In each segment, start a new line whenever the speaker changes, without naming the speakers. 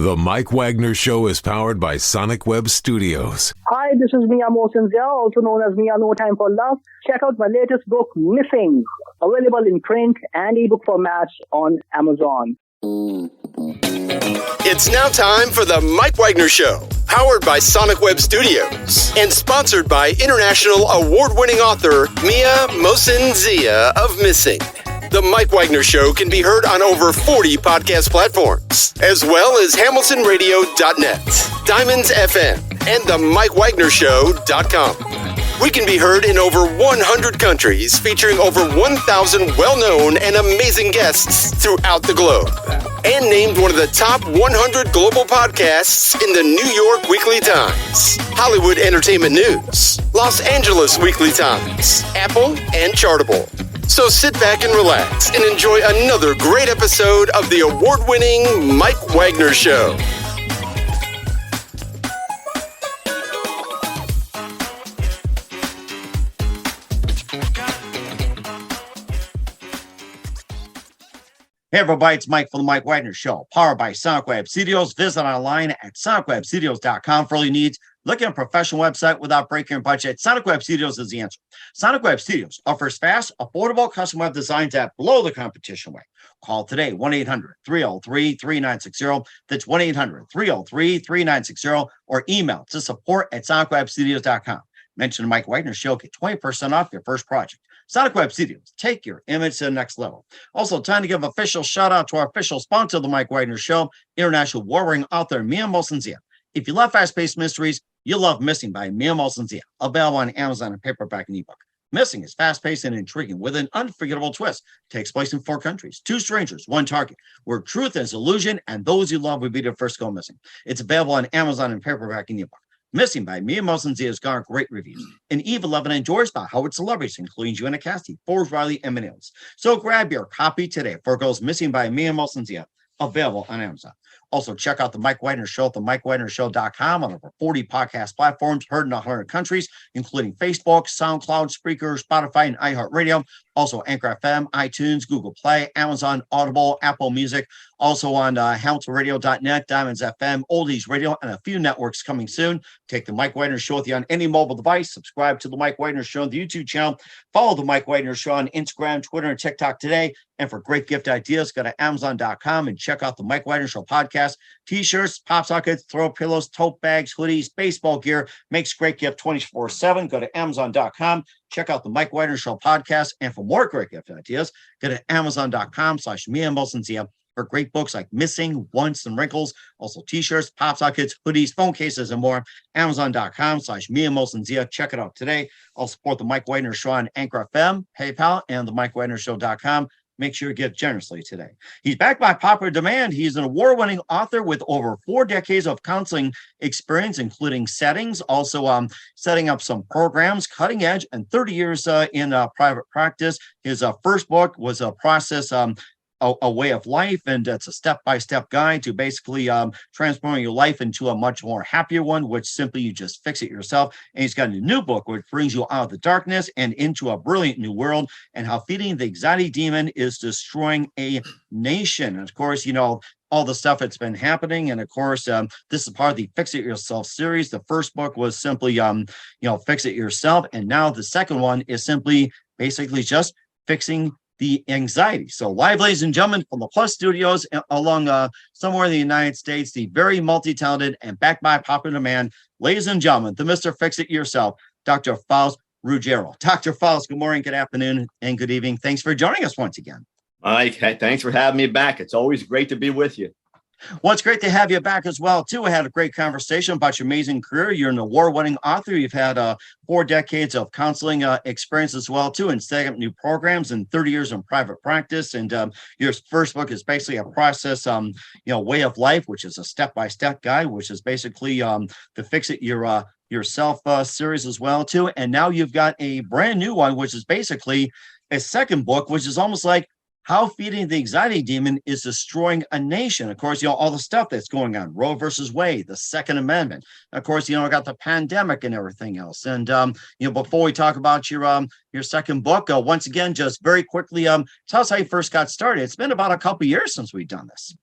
The Mike Wagner Show is powered by Sonic Web Studios.
Hi, this is Mia Mosinzia, also known as Mia No Time for Love. Check out my latest book, Missing, available in print and ebook formats on Amazon.
It's now time for the Mike Wagner Show, powered by Sonic Web Studios and sponsored by international award-winning author Mia Mosinzia of Missing. The Mike Wagner Show can be heard on over 40 podcast platforms, as well as HamiltonRadio.net, Diamonds FM, and themikewagnershow.com. We can be heard in over 100 countries, featuring over 1,000 well-known and amazing guests throughout the globe. And named one of the top 100 global podcasts in the New York Weekly Times, Hollywood Entertainment News, Los Angeles Weekly Times, Apple, and Chartable. So sit back and relax and enjoy another great episode of the award-winning Mike Wagner Show.
Hey everybody, it's Mike from the Mike Wagner Show, powered by Sonic Web Studios. Visit online at sonicwebstudios.com for all your needs. Look at a professional website without breaking your budget. Sonic Web Studios is the answer. Sonic Web Studios offers fast, affordable custom web designs that blow the competition away. Call today, 1-800-303-3960. That's 1-800-303-3960, or email to support@sonicwebstudios.com. Mention the Mike Wagner Show, get 20% off your first project. Sonic Web Studios, take your image to the next level. Also, time to give official shout out to our official sponsor of the Mike Wagner Show, international warring author Mia Mosinzia. If you love fast-paced mysteries, you'll love Missing by Mia Mosinzia, available on Amazon and paperback and ebook. Missing is fast-paced and intriguing with an unforgettable twist. Takes place in 4 countries, 2 strangers, 1 target, where truth is illusion and those you love will be the first to go missing. It's available on Amazon and paperback and ebook. Missing by Mia Mosinzia has garnered great reviews. And Eve 11 enjoys by Howard celebrities, including Joanna Cassidy, Forbes Riley, and Manils. So grab your copy today for it goes Missing by Mia Mosinzia, available on Amazon. Also, check out the Mike Wagner Show at themikewagnershow.com on over 40 podcast platforms, heard in 100 countries, including Facebook, SoundCloud, Spreaker, Spotify, and iHeartradio. Also, Anchor FM, iTunes, Google Play, Amazon, Audible, Apple Music. Also on HamiltonRadio.net, Diamonds FM, Oldies Radio, and a few networks coming soon. Take the Mike Wagner Show with you on any mobile device. Subscribe to the Mike Wagner Show on the YouTube channel. Follow the Mike Wagner Show on Instagram, Twitter, and TikTok today. And for great gift ideas, go to Amazon.com and check out the Mike Wagner Show podcast. T-shirts, pop sockets, throw pillows, tote bags, hoodies, baseball gear. Makes great gift 24/7. Go to Amazon.com. Check out the Mike Wagner Show podcast. And for more great gift ideas, go to Amazon.com/Mia Mosinzia for great books like Missing, Once, and Wrinkles. Also T-shirts, pop sockets, hoodies, phone cases, and more. Amazon.com/Mia Mosinzia. Check it out today. I'll support the Mike Wagner Show on Anchor FM, PayPal, and the mikewagnershow.com. Make sure you give generously today. He's backed by popular demand. He's an award-winning author with over 4 decades of counseling experience, including settings, also setting up some programs, cutting edge, and 30 years in private practice. His first book was a process, a way of life, and it's a step-by-step guide to basically transforming your life into a much more happier one, which simply you just fix it yourself. And he's got a new book which brings you out of the darkness and into a brilliant new world, and how feeding the anxiety demon is destroying a nation. And of course, you know, all the stuff that's been happening. And of course, this is part of the Fix It Yourself series. The first book was simply, Fix It Yourself. And now the second one is simply basically just fixing the anxiety. So live, ladies and gentlemen, from the Plus Studios along somewhere in the United States, the very multi-talented and backed by popular demand, ladies and gentlemen, the Mr. Fix It Yourself, Dr. Faust Ruggiero. Dr. Faust, good morning, good afternoon, and good evening. Thanks for joining us once again.
Mike, thanks for having me back. It's always great to be with you.
Well, it's great to have you back as well, too. I had a great conversation about your amazing career. You're an award-winning author. You've had 4 decades of counseling experience as well, too, and setting up new programs and 30 years in private practice. And your first book is basically a process, way of life, which is a step-by-step guide, which is basically the Fix It Yourself series as well, too. And now you've got a brand new one, which is basically a second book, which is almost like how feeding the anxiety demon is destroying a nation. Of course, all the stuff that's going on, Roe versus Wade, the Second Amendment. Of course, I got the pandemic and everything else. And, before we talk about your second book, once again, just very quickly, tell us how you first got started. It's been about a couple of years since we've done this.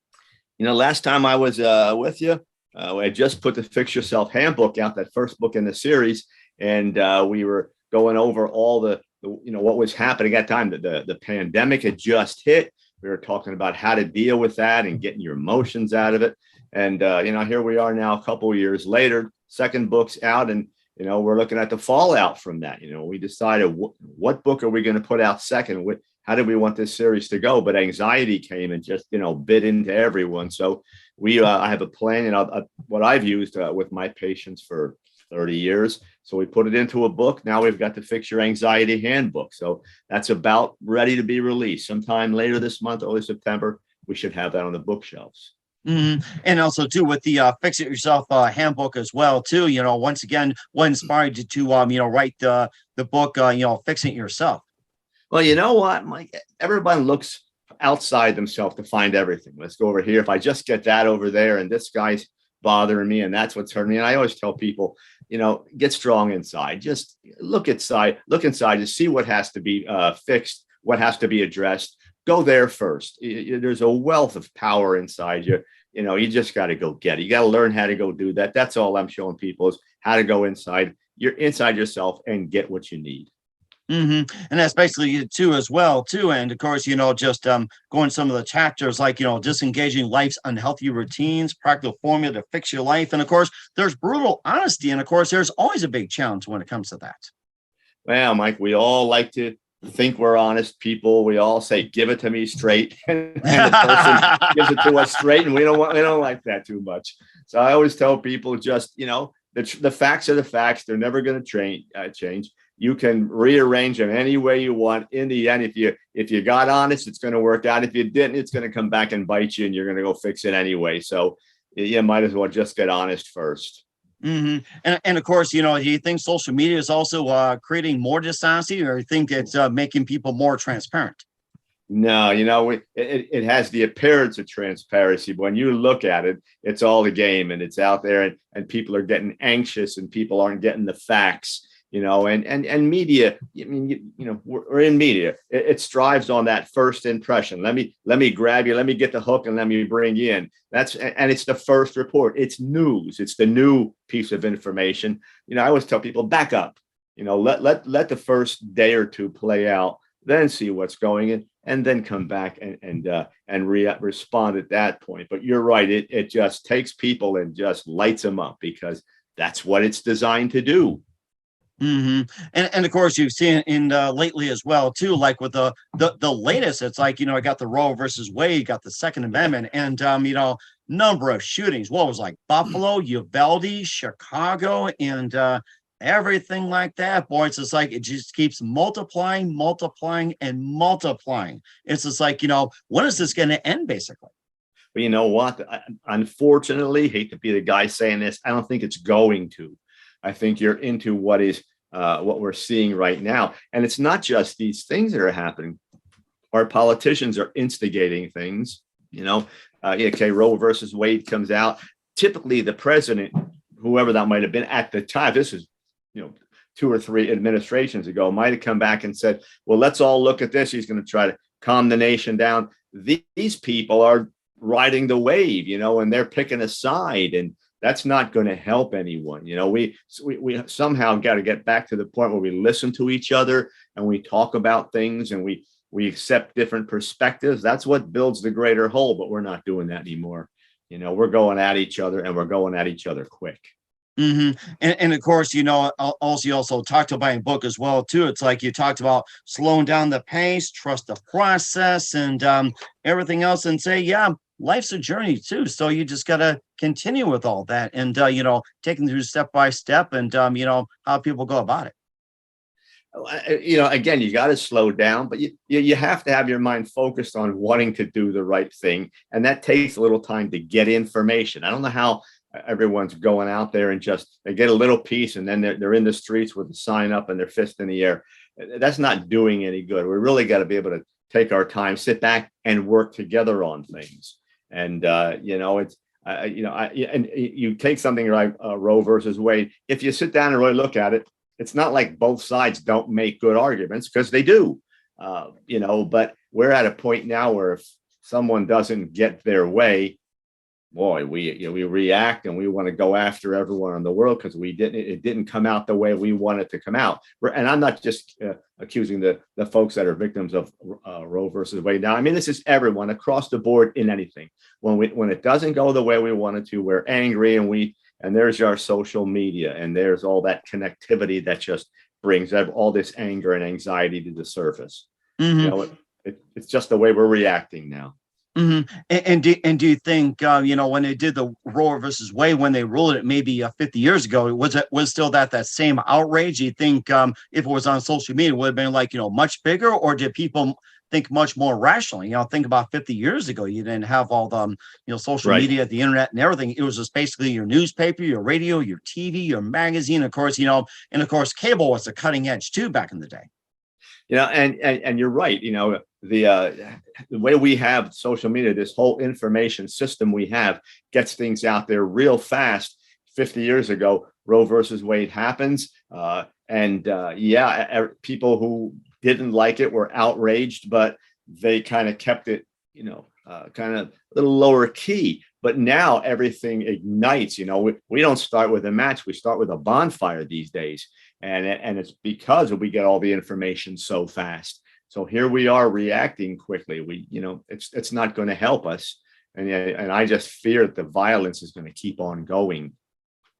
Last time I was with you, I just put the Fix Yourself Handbook out, that first book in the series, and we were going over all the what was happening at that time. The pandemic had just hit. We were talking about how to deal with that and getting your emotions out of it. And here we are now, a couple of years later. Second book's out, and we're looking at the fallout from that. We decided what book are we going to put out second? How do we want this series to go? But anxiety came and just bit into everyone. So I have a plan, and what I've used with my patients for 30 years. So we put it into a book. Now we've got the Fix Your Anxiety Handbook. So that's about ready to be released sometime later this month, early September. We should have that on the bookshelves.
Mm-hmm. And also too with the Fix It Yourself handbook as well too. Once again, what inspired you to write the book Fixing It Yourself?
Well, you know what, Mike? Everyone looks outside themselves to find everything. Let's go over here. If I just get that over there, and this guy's bothering me, and that's what's hurting me. And I always tell people, get strong inside. Just look inside to see what has to be fixed, what has to be addressed. Go there first. There's a wealth of power inside you. You just got to go get it. You got to learn how to go do that. That's all I'm showing people, is how to go inside. You're inside yourself and get what you need.
Mm-hmm. And that's basically it too, as well too. And of course, just going some of the chapters like disengaging life's unhealthy routines, practical formula to fix your life. And of course, there's brutal honesty. And of course, there's always a big challenge when it comes to that.
Well, Mike, we all like to think we're honest people. We all say, give it to me straight. And the person gives it to us straight. And we don't like that too much. So I always tell people, just, the facts are the facts. They're never going to change. You can rearrange them any way you want. In the end, if you got honest, it's going to work out. If you didn't, it's going to come back and bite you, and you're going to go fix it anyway. So you might as well just get honest first.
Mm-hmm. And of course, do you think social media is also creating more dishonesty, or you think it's making people more transparent?
No, it has the appearance of transparency. But when you look at it, it's all a game, and it's out there, and people are getting anxious, and people aren't getting the facts. And media, we're in media. It strives on that first impression. Let me grab you. Let me get the hook and let me bring you in. And it's the first report. It's news. It's the new piece of information. I always tell people, back up, let the first day or two play out, then see what's going in, and then come back and respond at that point. But you're right. It just takes people and just lights them up, because that's what it's designed to do.
Mm-hmm. And of course, you've seen in lately as well too, like with the latest, it's like, I got the Roe versus Wade, got the Second Amendment, and number of shootings. What was like Buffalo, Uvalde, Chicago, and everything like that. Boy, it's just like it just keeps multiplying, and multiplying. It's just like, when is this going to end, basically?
But you know what? Unfortunately, hate to be the guy saying this, I don't think it's going to. I think you're into what we're seeing right now. And it's not just these things that are happening. Our politicians are instigating things, Roe versus Wade comes out. Typically the president, whoever that might have been at the time, this is, 2 or 3 administrations ago, might have come back and said, well, let's all look at this. He's going to try to calm the nation down. These people are riding the wave, and they're picking a side, and that's not going to help anyone. We somehow got to get back to the point where we listen to each other and we talk about things, and we accept different perspectives. That's what builds the greater whole, but we're not doing that anymore. We're going at each other, and we're going at each other quick.
Mm-hmm. And of course, you also talked about in book as well too. It's like you talked about slowing down the pace, trust the process, and everything else, and say, yeah, life's a journey too. So you just got to continue with all that, and taking through step by step, and how people go about it.
Again, you got to slow down, but you have to have your mind focused on wanting to do the right thing, and that takes a little time to get information. I don't know how everyone's going out there and just they get a little piece, and then they're in the streets with a sign up and their fist in the air. That's not doing any good. We really got to be able to take our time, sit back, and work together on things. And you take something like Roe versus Wade. If you sit down and really look at it, it's not like both sides don't make good arguments, because they do. But we're at a point now where if someone doesn't get their way, boy, we react and we want to go after everyone in the world because it didn't come out the way we want it to come out. And I'm not just accusing the folks that are victims of Roe versus Wade. Now, I mean, this is everyone across the board in anything. When it doesn't go the way we want it to, we're angry, and there's our social media, and there's all that connectivity that just brings all this anger and anxiety to the surface.
Mm-hmm.
It's just the way we're reacting now.
Mm-hmm. And do you think, when they did the Roe versus Wade, when they ruled it maybe 50 years ago, was still that same outrage? Do you think if it was on social media, it would have been like, much bigger, or did people think much more rationally? Think about 50 years ago, you didn't have all the, social media, the internet and everything. It was just basically your newspaper, your radio, your TV, your magazine, of course, and of course, cable was the cutting edge too back in the day.
And you're right. The way we have social media, this whole information system we have gets things out there real fast. 50 years ago, Roe versus Wade happens. People who didn't like it were outraged, but they kind of kept it, kind of a little lower key. But now everything ignites. We don't start with a match. We start with a bonfire these days. And it's because we get all the information so fast. So here we are reacting quickly. It's not going to help us. And I just fear that the violence is going to keep on going.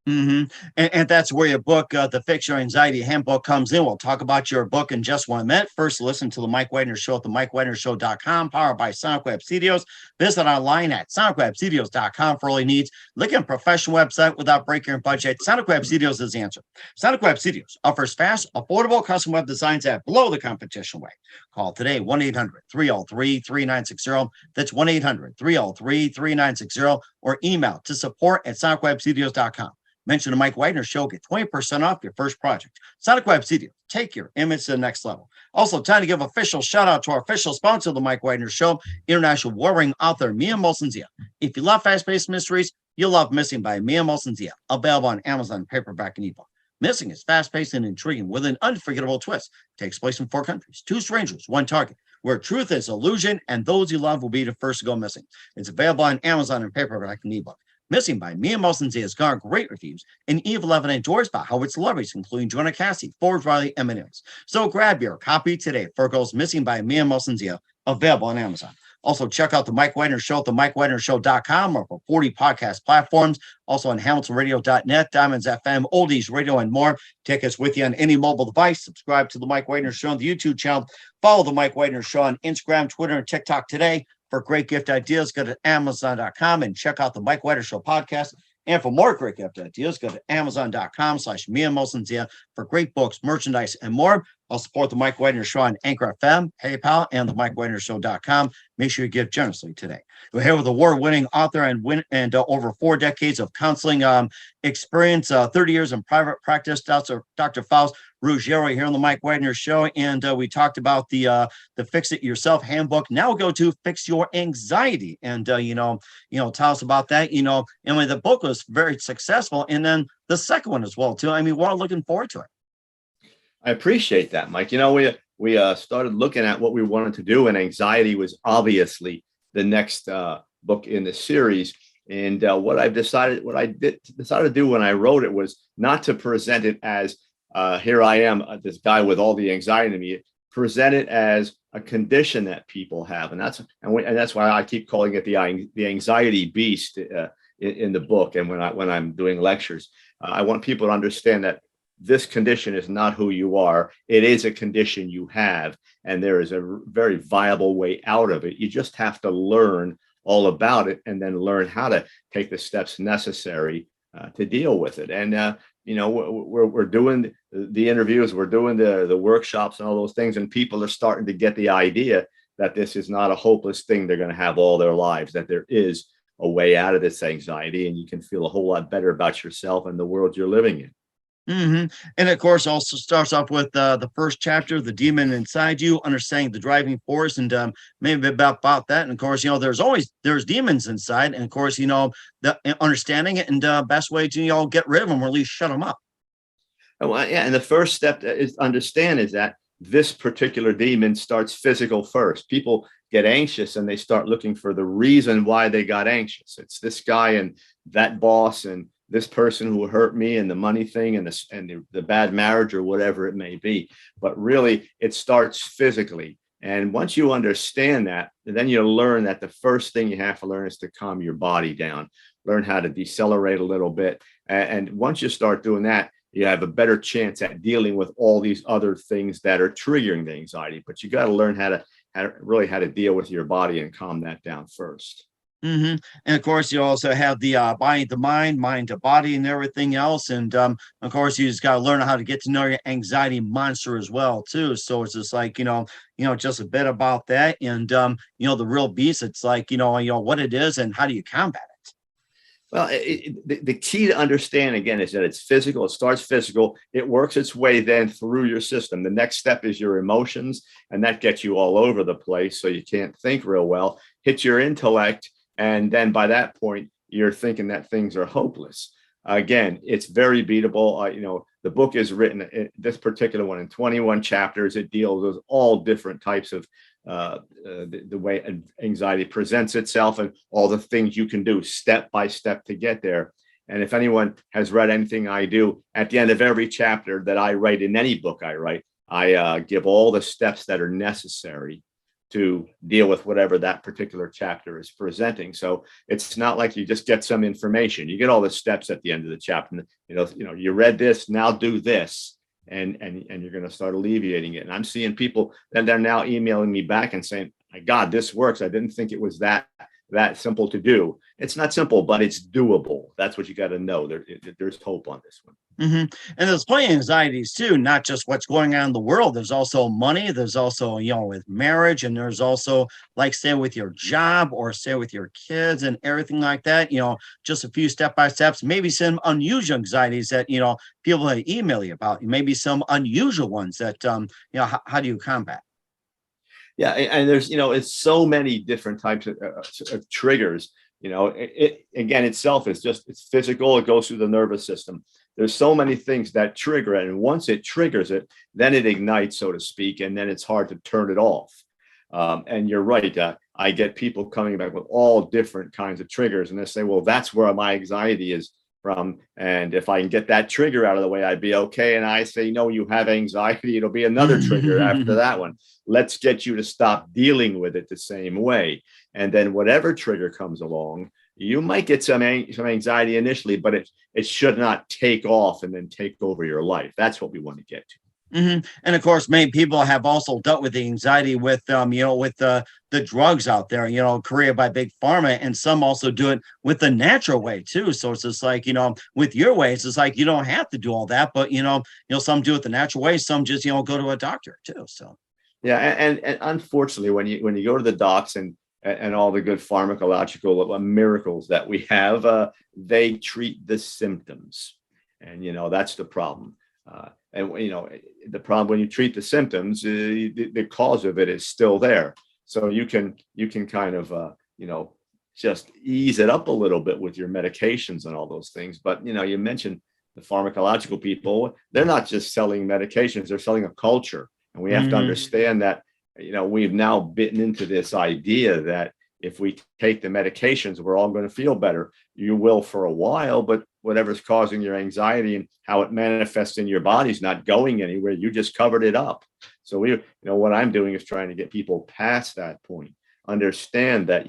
Mm-hmm. And that's where your book, The Fix Your Anxiety Handbook, comes in. We'll talk about your book in just 1 minute. First, listen to the Mike Wagner Show at themikewagnershow.com, powered by Sonic Web Studios. Visit online at sonicwebstudios.com for all your needs. Look at a professional website without breaking your budget. Sonic Web Studios is the answer. Sonic Web Studios offers fast, affordable custom web designs at below the competition rate. Call today, 1-800-303-3960. That's 1-800-303-3960, or email to support@sonicwebstudios.com. Mention the Mike Wagner Show, get 20% off your first project. Sonic Web Studios, take your image to the next level. Also, time to give official shout out to our official sponsor of the Mike Wagner Show, international warring author Mia Molson-Zia. If you love fast-paced mysteries, you'll love Missing by Mia Molson-Zia, available on Amazon, paperback, and ebook. Missing is fast-paced and intriguing with an unforgettable twist. It takes place in 4 countries, 2 strangers, 1 target, where truth is illusion and those you love will be the first to go missing. It's available on Amazon and paperback and ebook. Missing by Mia Molson-Zia has garnered great reviews, and Eve 11 enjoys by how its celebrities, including Joanna Cassie, Forbes Riley, and Eminems. So grab your copy today for Girls Missing by Mia Molson-Zia, available on Amazon. Also, check out the Mike Wagner Show at themikewagnershow.com, or for 40 podcast platforms. Also on hamiltonradio.net, Diamonds FM, Oldies Radio, and more. Take us with you on any mobile device. Subscribe to the Mike Wagner Show on the YouTube channel. Follow the Mike Wagner Show on Instagram, Twitter, and TikTok today. For great gift ideas, go to Amazon.com and check out the Mike Wagner Show podcast. And for more great gift ideas, go to Amazon.com/Mia Molson-Zia for great books, merchandise, and more. I'll support the Mike Wagner Show on Anchor FM, PayPal, and the MikeWagnerShow.com. Make sure you give generously today. We're here with award-winning author and over 4 decades of counseling experience, 30 years in private practice, Dr. Faust Ruggiero here on the Mike Wagner Show. And we talked about the Fix It Yourself Handbook. Now we'll go to Fix Your Anxiety. And, tell us about that. And when the book was very successful, and then the second one as well, too. I mean, we're all looking forward to it.
I appreciate that, Mike. We started looking at what we wanted to do, and anxiety was obviously the next book in the series. And what I decided to do when I wrote it was not to present it as here I am, this guy with all the anxiety in me. Present it as a condition that people have, and that's why I keep calling it the anxiety beast in the book. And when I'm doing lectures, I want people to understand that this condition is not who you are. It is a condition you have, and there is a very viable way out of it. You just have to learn all about it, and then learn how to take the steps necessary to deal with it. And we're doing the interviews, we're doing the workshops and all those things, and people are starting to get the idea that this is not a hopeless thing they're going to have all their lives, that there is a way out of this anxiety, and you can feel a whole lot better about yourself and the world you're living in.
Mm-hmm. And of course, also starts off with the first chapter, the demon inside you, understanding the driving force, and maybe about that. And of course, there's demons inside, and of course, the understanding it, and best way to get rid of them, or at least shut them up.
Well, yeah, and the first step is understand is that this particular demon starts physical first. People get anxious and they start looking for the reason why they got anxious. It's this guy and that boss and this person who hurt me and the money thing and the bad marriage or whatever it may be. But really, it starts physically. And once you understand that, then you learn that the first thing you have to learn is to calm your body down, learn how to decelerate a little bit. And once you start doing that, you have a better chance at dealing with all these other things that are triggering the anxiety. But you got to learn how to deal with your body and calm that down first.
Mm-hmm. And of course, you also have the body to mind, mind to body, and everything else. And of course, you just got to learn how to get to know your anxiety monster as well, too. So it's just like, just a bit about that. And, the real beast, it's like, what it is and how do you combat it?
Well, the key to understand, again, is that it's physical. It starts physical. It works its way then through your system. The next step is your emotions, and that gets you all over the place. So you can't think real well. Hit your intellect. And then by that point, you're thinking that things are hopeless. Again, it's very beatable. The book is written, this particular one, in 21 chapters. It deals with all different types of the way anxiety presents itself and all the things you can do step by step to get there. And if anyone has read anything I do, at the end of every chapter that I write in any book I write, I give all the steps that are necessary to deal with whatever that particular chapter is presenting. So it's not like you just get some information. You get all the steps at the end of the chapter. You read this, now do this. And you're going to start alleviating it. And I'm seeing people that they're now emailing me back and saying, my God, this works. I didn't think it was that simple to do. It's not simple, but it's doable. That's what you got to know. There's hope on this one.
Mm-hmm. And there's plenty of anxieties too, not just what's going on in the world. There's also money. There's also, with marriage, and there's also, like, say with your job or say with your kids and everything like that, just a few step-by-steps, maybe some unusual anxieties that, people email you about, maybe some unusual ones that, how do you combat?
Yeah. And there's, it's so many different types of triggers. It again, itself is it's physical. It goes through the nervous system. There's so many things that trigger it. And once it triggers it, then it ignites, so to speak, and then it's hard to turn it off. And you're right. I get people coming back with all different kinds of triggers, and they say, well, that's where my anxiety is from. And if I can get that trigger out of the way, I'd be okay. And I say, no, you have anxiety. It'll be another trigger after that one. Let's get you to stop dealing with it the same way. And then whatever trigger comes along, you might get some anxiety initially, but it should not take off and then take over your life. That's what we want to get to.
Mm-hmm. And of course, many people have also dealt with the anxiety with, with the drugs out there, created by big pharma, and some also do it with the natural way too. So it's just like, with your way, it's just like you don't have to do all that, but some do it the natural way, some just go to a doctor too. So
yeah, and unfortunately, when you go to the docs and all the good pharmacological miracles that we have, they treat the symptoms, and that's the problem. And the problem when you treat the symptoms, the cause of it is still there. So you can kind of just ease it up a little bit with your medications and all those things. But you mentioned the pharmacological people; they're not just selling medications; they're selling a culture, and we have to understand that. We've now bitten into this idea that if we take the medications, we're all going to feel better. You will for a while, but whatever's causing your anxiety and how it manifests in your body is not going anywhere. You just covered it up. So what I'm doing is trying to get people past that point. Understand that,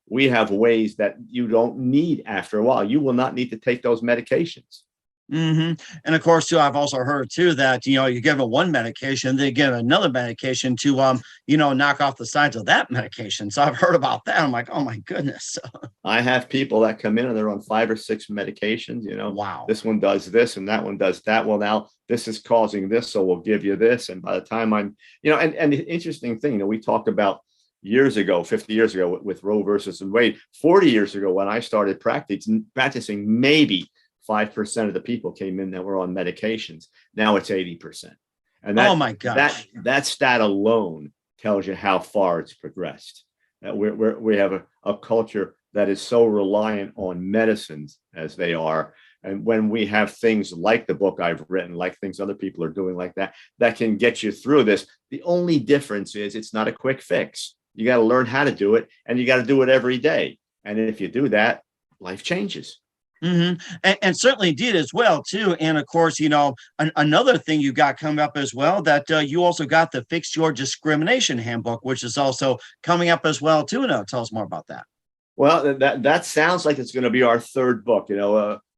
we have ways that you don't need after a while. You will not need to take those medications.
Mm-hmm. And of course, too, I've also heard too that you give them one medication, they give another medication to knock off the sides of that medication. So I've heard about that. I'm like, oh my goodness.
I have people that come in and they're on 5 or 6 medications.
Wow.
This one does this and that one does that. Well, now this is causing this, so we'll give you this. And by the time I'm, and the interesting thing, we talked about years ago, 50 years ago with Roe versus Wade, 40 years ago when I started practicing, maybe 5% of the people came in that were on medications. Now it's 80%. And
oh my gosh,
that stat alone tells you how far it's progressed. That we have a culture that is so reliant on medicines as they are. And when we have things like the book I've written, like things other people are doing like that can get you through this. The only difference is it's not a quick fix. You got to learn how to do it, and you got to do it every day. And if you do that, life changes.
And certainly did as well too. And of course, another thing you got coming up as well, that you also got the Fix Your Discrimination Handbook, which is also coming up as well too. Now, tell us more about that.
Well, that sounds like it's going to be our third book.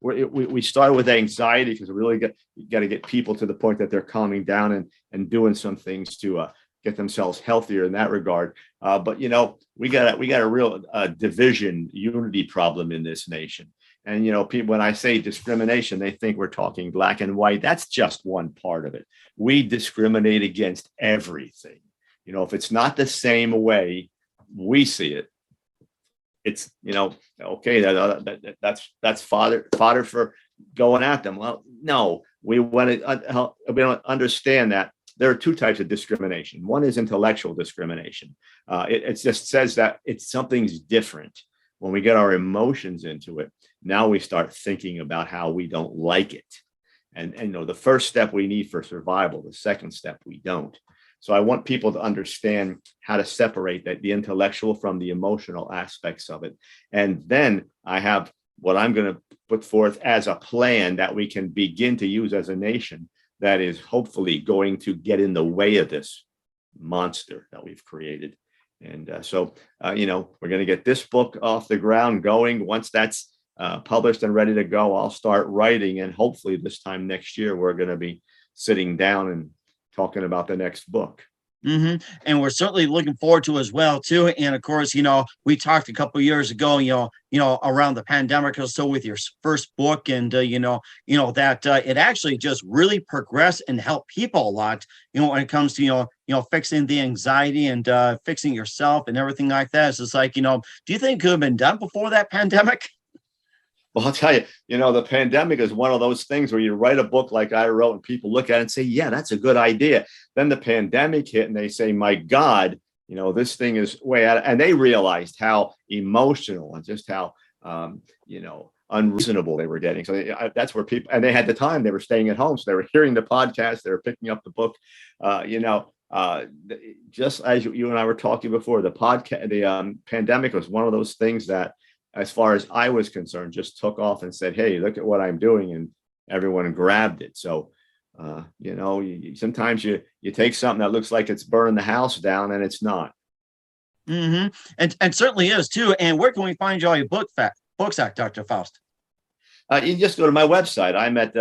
We started with anxiety because we really got to get people to the point that they're calming down and doing some things to get themselves healthier in that regard. But we got a real division, unity problem in this nation. And people, when I say discrimination, they think we're talking black and white. That's just one part of it. We discriminate against everything. If it's not the same way we see it, it's okay, that's fodder for going at them. Well, no, we want to understand that there are two types of discrimination. One is intellectual discrimination. It just says that something's different. When we get our emotions into it, now we start thinking about how we don't like it. And the first step we need for survival, the second step we don't. So I want people to understand how to separate the intellectual from the emotional aspects of it. And then I have what I'm going to put forth as a plan that we can begin to use as a nation that is hopefully going to get in the way of this monster that we've created. And so we're going to get this book off the ground going. Once that's published and ready to go, I'll start writing. And hopefully this time next year, we're going to be sitting down and talking about the next book.
And we're certainly looking forward to as well too. And of course, we talked a couple of years ago, around the pandemic or so with your first book, and that it actually just really progressed and helped people a lot, when it comes to fixing the anxiety and fixing yourself and everything like that. It's just like, do you think it could have been done before that pandemic?
Well, I'll tell you, the pandemic is one of those things where you write a book like I wrote and people look at it and say, yeah, that's a good idea. Then the pandemic hit and they say, my God, this thing is way out. And they realized how emotional and just how, unreasonable they were getting. So that's where people, and they had the time, they were staying at home. So they were hearing the podcast, they were picking up the book, just as you and I were talking before, the pandemic was one of those things that, as far as I was concerned, just took off and said, hey, look at what I'm doing. And everyone grabbed it. So, sometimes you take something that looks like it's burning the house down and it's not.
And certainly is too. And where can we find all your books at, Dr. Faust?
You can just go to my website. I'm at,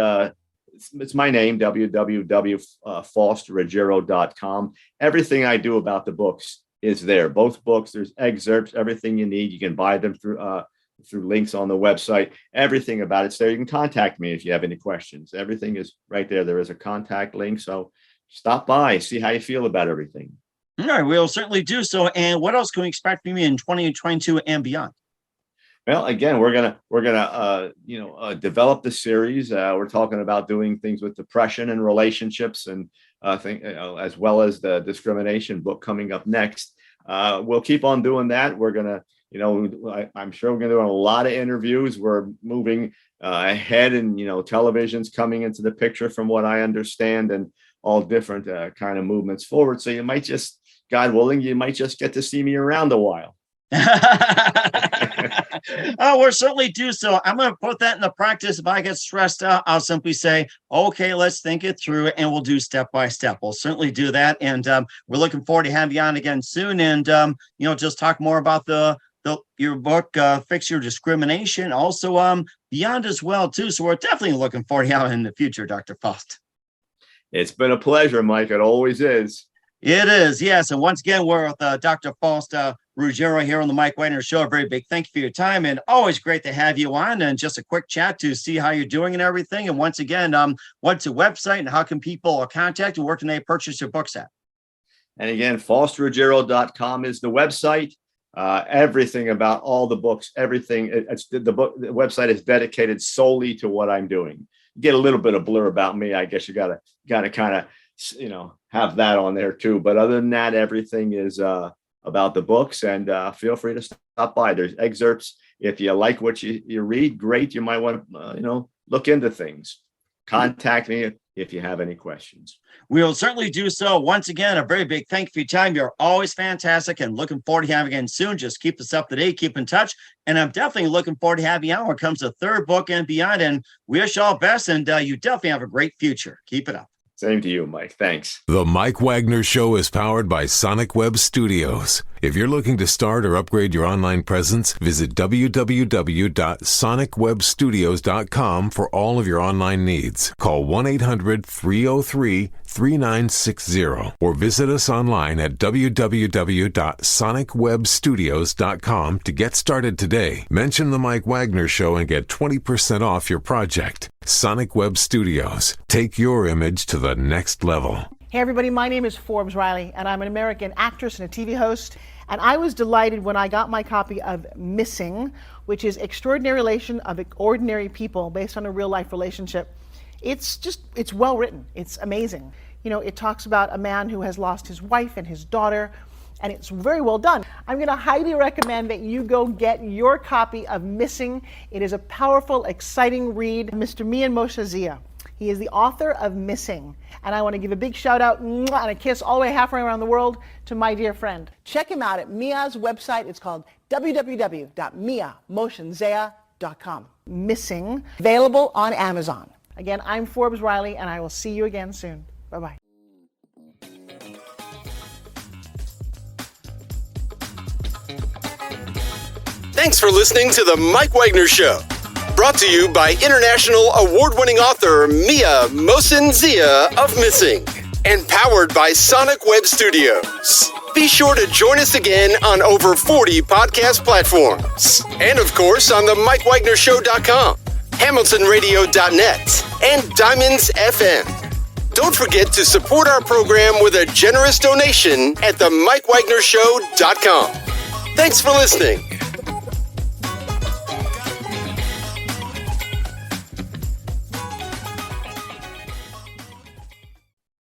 it's my name, www.faustruggiero.com. Everything I do about the books is there. Both books, there's excerpts, everything you need. You can buy them through links on the website. Everything about it's there. You can contact me if you have any questions. Everything is right there. There is a contact link. So stop by, see how you feel about everything.
All right, we'll certainly do so. And what else can we expect from you in 2022 and beyond?
Well, again, we're gonna develop the series. We're talking about doing things with depression and relationships, and as well as the discrimination book coming up next. We'll keep on doing that. We're gonna, I'm sure we're gonna do a lot of interviews. We're moving ahead, and television's coming into the picture, from what I understand, and all different kind of movements forward. So you might just, God willing, you might just get to see me around a while.
Oh, we'll certainly do so. I'm going to put that into practice. If I get stressed out, I'll simply say, okay, let's think it through, and we'll do step by step. We'll certainly do that. And we're looking forward to having you on again soon. And, just talk more about your book, Fix Your Discrimination, also beyond as well, too. So we're definitely looking forward to having you in the future, Dr. Faust.
It's been a pleasure, Mike. It always is.
It is, yes. And once again, we're with Dr. Faust Ruggiero here on the Mike Wagner Show. A very big thank you for your time, and always great to have you on, and just a quick chat to see how you're doing and everything. And once again, what's the website and how can people contact and where can they purchase your books at?
And again, faustruggiero.com is the website. Everything about all the books, everything. The website is dedicated solely to what I'm doing. Get a little bit of blur about me. I guess you gotta kind of have that on there too. But other than that, everything is about the books, and feel free to stop by. There's excerpts. If you like what you read, great. You might want to look into things. contact me if you have any questions.
We will certainly do so. Once again, a very big thank you for your time. You're always fantastic and looking forward to having you again soon. Just keep us up to date, keep in touch. And I'm definitely looking forward to having you on when it comes to third book and beyond. And we wish you all best. And you definitely have a great future. Keep it up.
Same to you, Mike. Thanks.
The Mike Wagner Show is powered by Sonic Web Studios. If you're looking to start or upgrade your online presence, visit www.sonicwebstudios.com for all of your online needs. Call 1-800-303-3960 or visit us online at www.sonicwebstudios.com to get started today. Mention The Mike Wagner Show and get 20% off your project. Sonic Web Studios. Take your image to the next level.
Hey everybody, my name is Forbes Riley and I'm an American actress and a TV host, and I was delighted when I got my copy of Missing, which is Extraordinary Relation of Ordinary People based on a real life relationship. It's well written. It's amazing. You know, it talks about a man who has lost his wife and his daughter, and it's very well done. I'm going to highly recommend that you go get your copy of Missing. It is a powerful, exciting read. Mr. Mian Moshe Zia. He is the author of Missing. And I want to give a big shout out and a kiss all the way halfway around the world to my dear friend. Check him out at Mia's website. It's called www.miamoshenzea.com. Missing, available on Amazon. Again, I'm Forbes Riley, and I will see you again soon. Bye-bye.
Thanks for listening to The Mike Wagner Show. Brought to you by international award-winning author Mia Mohsen-Zia of Missing, and powered by Sonic Web Studios. Be sure to join us again on over 40 podcast platforms, and of course on the mikewagnershow.com, hamiltonradio.net, and Diamonds FM. Don't forget to support our program with a generous donation at themikewagnershow.com. Thanks for listening.